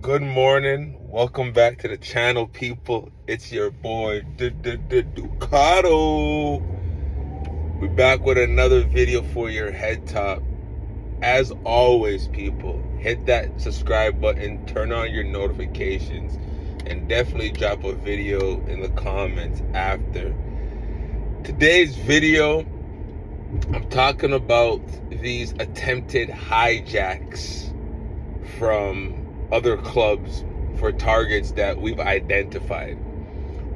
Good morning. Welcome back to the channel, people. It's your boy, Ducato. We're back with another video for your head top. As always, people, hit that subscribe button, turn on your notifications, and definitely drop a video in the comments after. Today's video, I'm talking about these attempted hijacks from other clubs for targets that we've identified.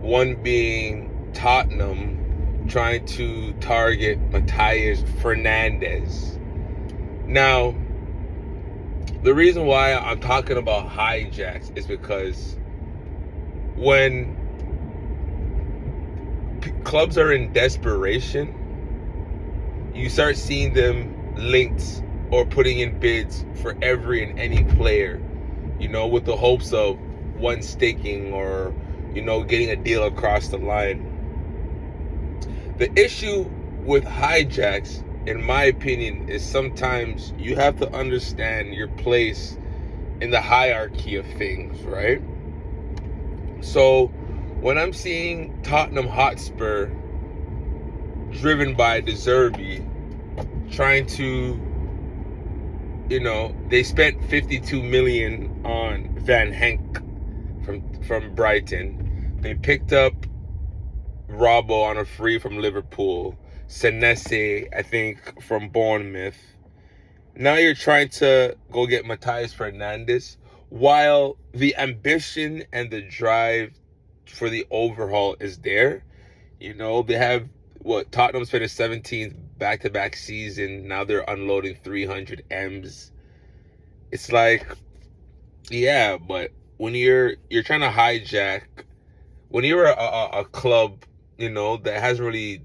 One being Tottenham trying to target Matthias Fernandes. Now, the reason why I'm talking about hijacks is because when clubs are in desperation, you start seeing them linked or putting in bids for every and any player, with the hopes of one sticking or, getting a deal across the line. The issue with hijacks, in my opinion, is sometimes you have to understand your place in the hierarchy of things, right? So when I'm seeing Tottenham Hotspur driven by De Zerbi trying to, they spent 52 million on Van Henk from Brighton. They picked up Robbo on a free from Liverpool. Senesi, I think, from Bournemouth. Now you're trying to go get Matthias Fernandes, while the ambition and the drive for the overhaul is there. They have Tottenham's finished 17th back-to-back season. Now they're unloading 300 M's. It's like, yeah, but when you're trying to hijack, when you're a club, that hasn't really,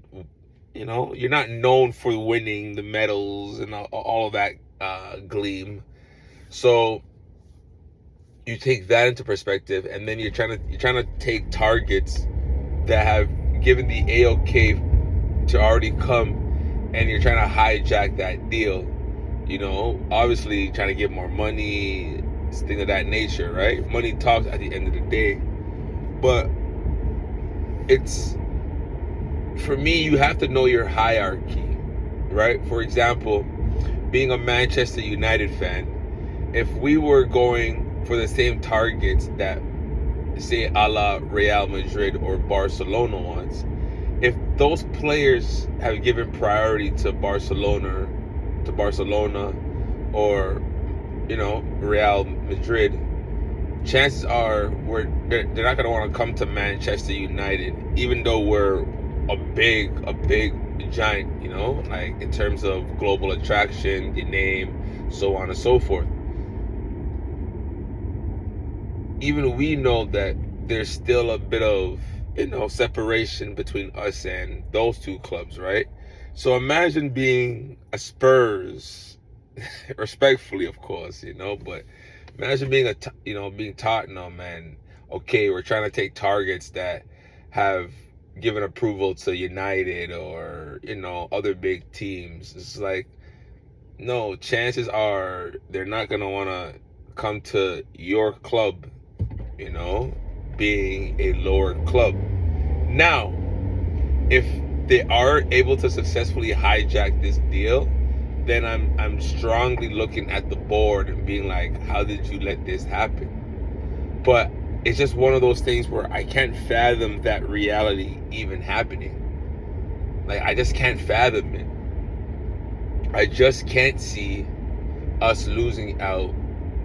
you're not known for winning the medals and all of that gleam. So you take that into perspective, and then you're trying to take targets that have given the AOK to already come, and you're trying to hijack that deal. Obviously trying to get more money, things of that nature, right? Money talks at the end of the day. But it's, for me, you have to know your hierarchy, right? For example, being a Manchester United fan, if we were going for the same targets that, say, a la Real Madrid or Barcelona wants, if those players have given priority to Barcelona or, Real Madrid, chances are they're not going to want to come to Manchester United, even though we're a big giant, like in terms of global attraction, the name, so on and so forth. Even we know that there's still a bit of, separation between us and those two clubs, right? So imagine being a Spurs, respectfully, of course, but imagine being being Tottenham, and okay, we're trying to take targets that have given approval to United or, other big teams. It's like, no, chances are they're not going to want to come to your club, being a lower club. Now, if they are able to successfully hijack this deal, then I'm strongly looking at the board and being like, how did you let this happen? But it's just one of those things where I can't fathom that reality even happening. Like, I just can't fathom it. I just can't see us losing out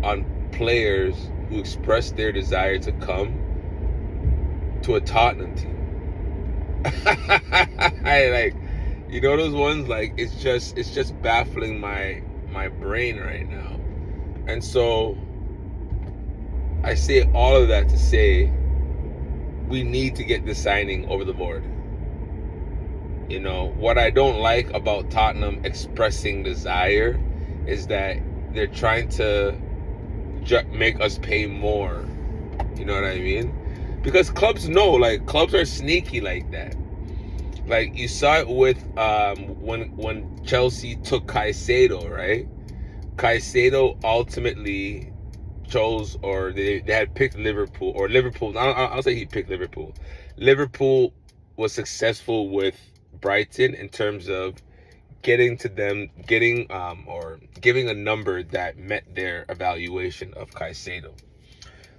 on players who express their desire to come to a Tottenham team. Those ones, like, it's just baffling my brain right now. And so I say all of that to say we need to get this signing over the board. What I don't like about Tottenham expressing desire is that they're trying to make us pay more. You know what I mean? Because clubs know, clubs are sneaky like that. Like, you saw it with when Chelsea took Caicedo, right? Caicedo ultimately chose, or they had picked Liverpool, or Liverpool. I'll say he picked Liverpool. Liverpool was successful with Brighton in terms of getting or giving a number that met their evaluation of Caicedo.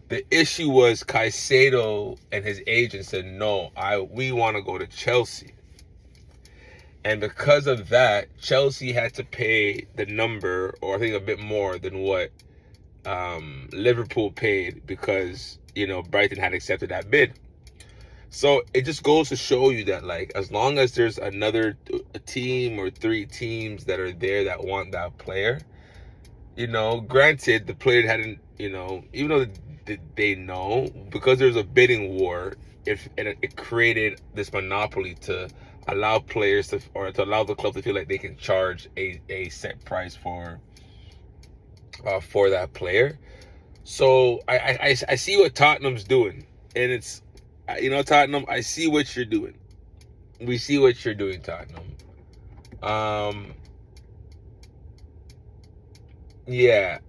The issue was Caicedo and his agent said, no, we want to go to Chelsea. And because of that, Chelsea had to pay the number, or I think a bit more than what Liverpool paid, because, Brighton had accepted that bid. So it just goes to show you that, like, as long as there's a team or 3 teams that are there that want that player, granted, the player hadn't, even though they know, because there's a bidding war, it created this monopoly to allow players to allow the club to feel like they can charge a set price for that player. So I see what Tottenham's doing, and it's, Tottenham, I see what you're doing. We see what you're doing, Tottenham. Yeah,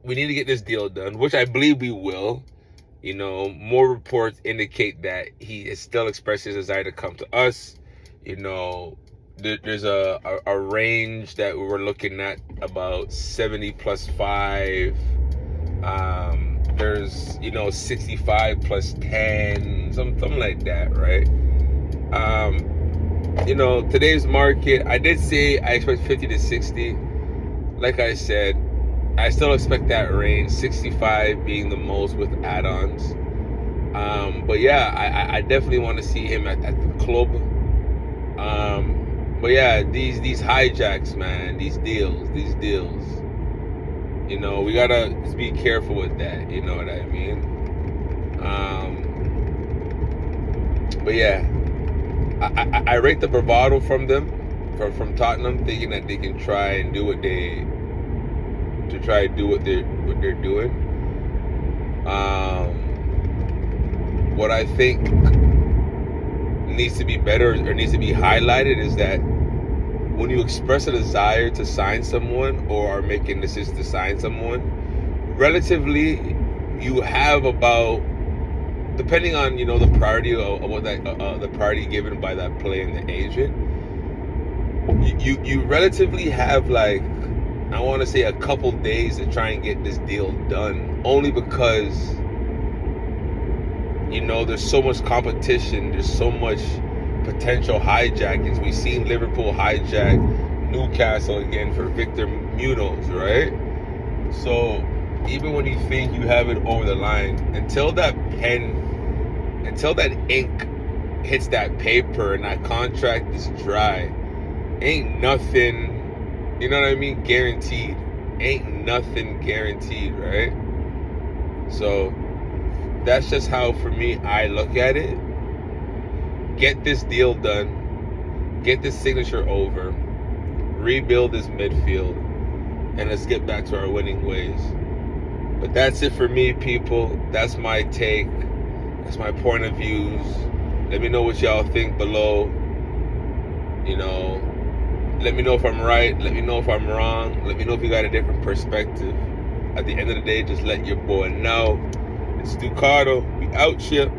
we need to get this deal done, which I believe we will. More reports indicate that he is still expressing his desire to come to us. There's a range that we were looking at, about 70 plus 5. There's 65 plus 10, something like that, right? Today's market, I did say I expect 50 to 60. Like I said, I still expect that range, 65 being the most with add-ons. But yeah, I definitely want to see him at the club. But yeah, these hijacks, man, these deals. We gotta just be careful with that. You know what I mean? But yeah, I rate the bravado from them, from Tottenham, thinking that they can try and do what they're doing. What I think needs to be better, or needs to be highlighted, is that when you express a desire to sign someone, or are making decisions to sign someone, relatively, you have about, depending on the priority of what the priority given by that player and the agent, you relatively have, like, I want to say a couple days to try and get this deal done, only because there's so much competition, there's so much potential hijackings. We've seen Liverpool hijack Newcastle again for Victor Munoz, right? So even when you think you have it over the line, until that ink hits that paper and that contract is dry, ain't nothing, guaranteed. Ain't nothing guaranteed, right? So that's just how, for me, I look at it. Get this deal done. Get this signature over. Rebuild this midfield. And let's get back to our winning ways. But that's it for me, people. That's my take. That's my point of views. Let me know what y'all think below. Let me know if I'm right. Let me know if I'm wrong. Let me know if you got a different perspective. At the end of the day, just let your boy know. It's Ducato. We out here.